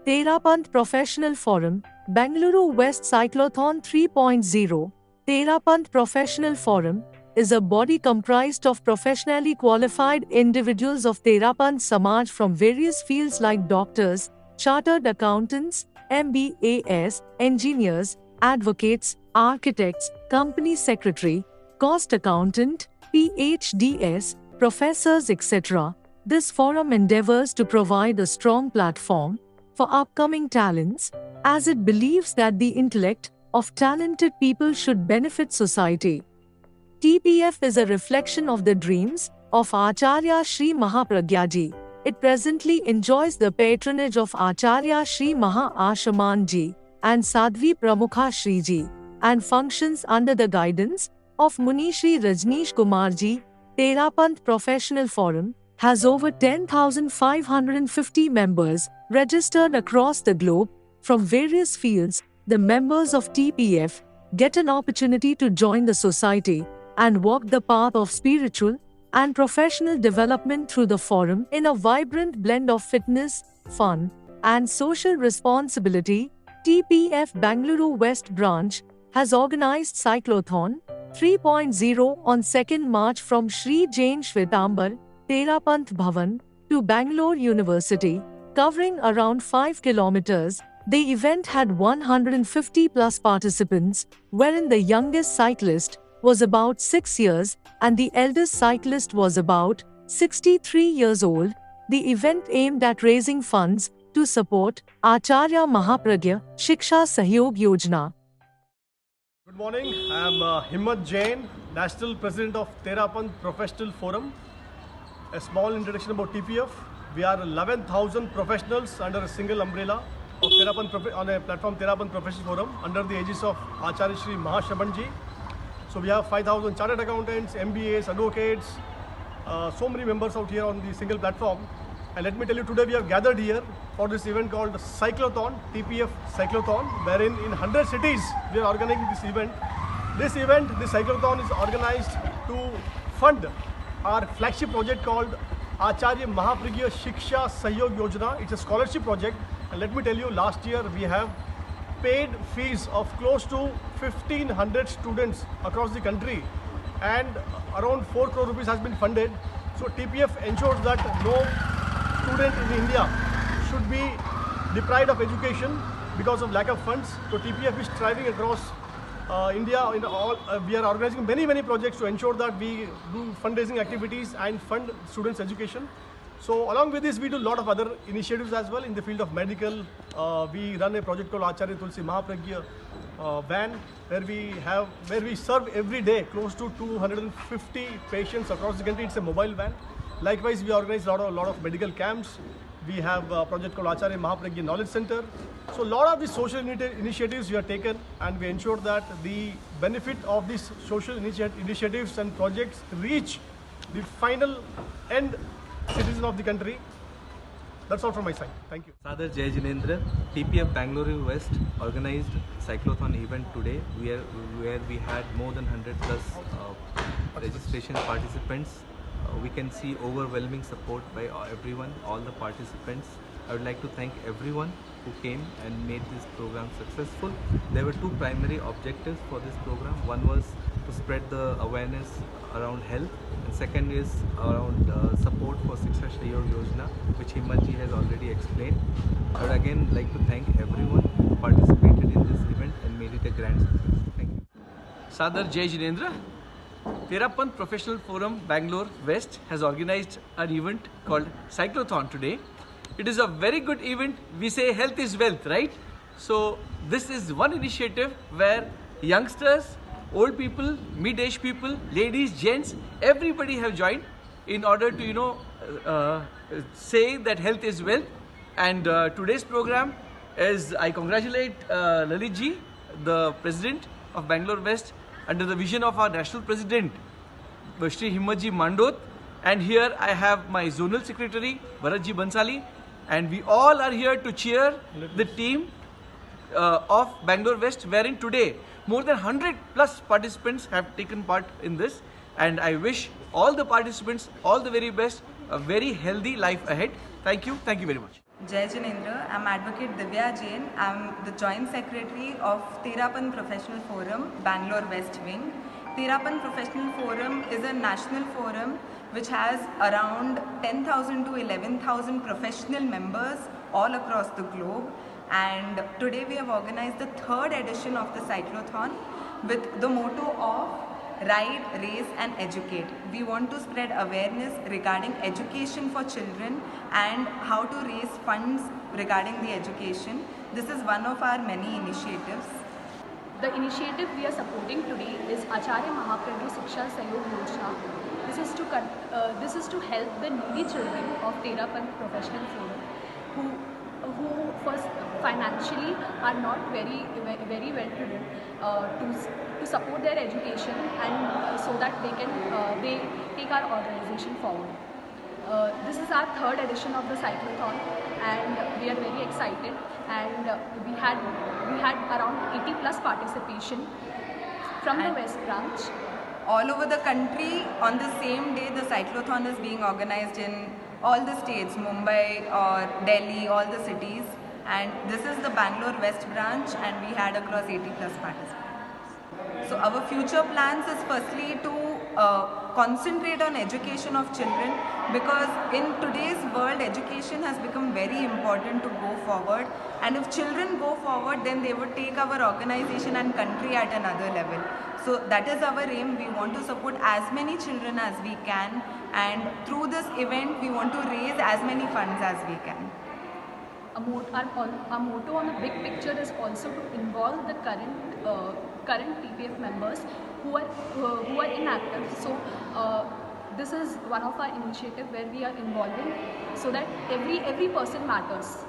Terapanth Professional Forum, Bengaluru West Cyclothon 3.0. Terapanth Professional Forum is a body comprised of professionally qualified individuals of Terapanth Samaj from various fields like doctors, chartered accountants, MBAs, engineers, advocates, architects, company secretary, cost accountant, PhDs, professors, etc. This forum endeavors to provide a strong platform for upcoming talents, as it believes that the intellect of talented people should benefit society. TPF is a reflection of the dreams of Acharya Shri Mahapragya Ji. It presently enjoys the patronage of Acharya Shri Maha Ashaman Ji and Sadhvi Pramukha Shri Ji, and functions under the guidance of Muni Shri Rajneesh Kumar Ji. Terapanth Professional Forum has over 10,550 members registered across the globe from various fields. The members of TPF get an opportunity to join the society and walk the path of spiritual and professional development through the forum in a vibrant blend of fitness, fun, and social responsibility. TPF Bengaluru West Branch has organized Cyclothon 3.0 on 2nd March from Sri Jain Shvetambar Terapanth Bhavan to Bangalore University, covering around 5 kilometers. The event had 150 plus participants, wherein the youngest cyclist was about 6 years and the eldest cyclist was about 63 years old. The event aimed at raising funds to support Acharya Mahapragya Shiksha Sahyog Yojana. Good morning, I am Himmat Jain, National President of Terapanth Professional Forum. A small introduction about TPF. We are 11,000 professionals under a single umbrella of Terapanth on a platform Terapanth Professional Forum under the aegis of Acharya Shri Mahashaman Ji. So we have 5,000 chartered accountants, MBAs, advocates, so many members out here on the single platform. And let me tell you, today we have gathered here for this event called Cyclothon, TPF Cyclothon, wherein in 100 cities we are organizing this event. This Cyclothon, is organized to fund our flagship project called Acharya Mahapragya Shiksha Sahyog Yojana. It's a scholarship project, and let me tell you, last year we have paid fees of close to 1,500 students across the country, and around 4 crore rupees has been funded. So TPF ensures that no student in India should be deprived of education because of lack of funds. So TPF is striving across India. We are organizing many projects to ensure that we do fundraising activities and fund students' education. So along with this, we do a lot of other initiatives as well in the field of medical. We run a project called Acharya Tulsi Mahapragya van, where we serve every day close to 250 patients across the country. It's a mobile van. Likewise, we organize a lot of medical camps. We have a project called Acharya Mahapragya Knowledge Center. So a lot of these social initiatives we have taken, and we ensure that the benefit of these social initiatives and projects reach the final end citizen of the country. That's all from my side. Thank you. Sadar Jai Jinendra, TPF Bangalore West organized Cyclothon event today, where we had more than 100 plus registration participants. We can see overwhelming support by everyone, all the participants. I would like to thank everyone who came and made this program successful. There were two primary objectives for this program. One was to spread the awareness around health, and second is around support for Shiksha Sahyog Yojana, which Himmatji has already explained. I would again like to thank everyone who participated in this event and made it a grand success. Thank you. Sadar Jai Jinendra. Terapanth Professional Forum Bangalore West has organized an event called Cyclothon today. It is a very good event. We say health is wealth, right? So this is one initiative where youngsters, old people, mid-age people, ladies, gents, everybody have joined in order to say that health is wealth. And today's program is, I congratulate Lalit ji, the president of Bangalore West, under the vision of our national president, Shri Himmatji Mandot. And here I have my zonal secretary, Bharatji Bansali, and we all are here to cheer the team of Bangalore West, wherein today more than 100 plus participants have taken part in this. And I wish all the participants all the very best, a very healthy life ahead. Thank you very much. Jai Jinendra, I'm Advocate Divya Jain. I'm the Joint Secretary of Terapan Professional Forum, Bangalore West Wing. Terapan Professional Forum is a national forum which has around 10,000 to 11,000 professional members all across the globe. And today we have organized the third edition of the cyclothon with the motto of Ride, Race and Educate. We want to spread awareness regarding education for children and how to raise funds regarding the education. This is one of our many initiatives. The initiative we are supporting today is Acharya Mahaprabhu Shiksha Sahyog Yojana. This is to help the needy children of Terapan Professional Forum who first financially are not very well to do to support their education and so that they take our organization forward. This is our third edition of the cyclothon and we are very excited, and we had around 80 plus participation from the West branch. All over the country, on the same day, the cyclothon is being organized in all the states, Mumbai or Delhi, all the cities. And this is the Bangalore West branch, and we had across 80 plus participants. So our future plans is firstly to concentrate on education of children, because in today's world education has become very important to go forward, and if children go forward then they would take our organization and country at another level. So that is our aim. We want to support as many children as we can, and through this event we want to raise as many funds as we can. Our motto on the big picture is also to involve the current TPF members who are inactive. So this is one of our initiatives where we are involving so that every person matters.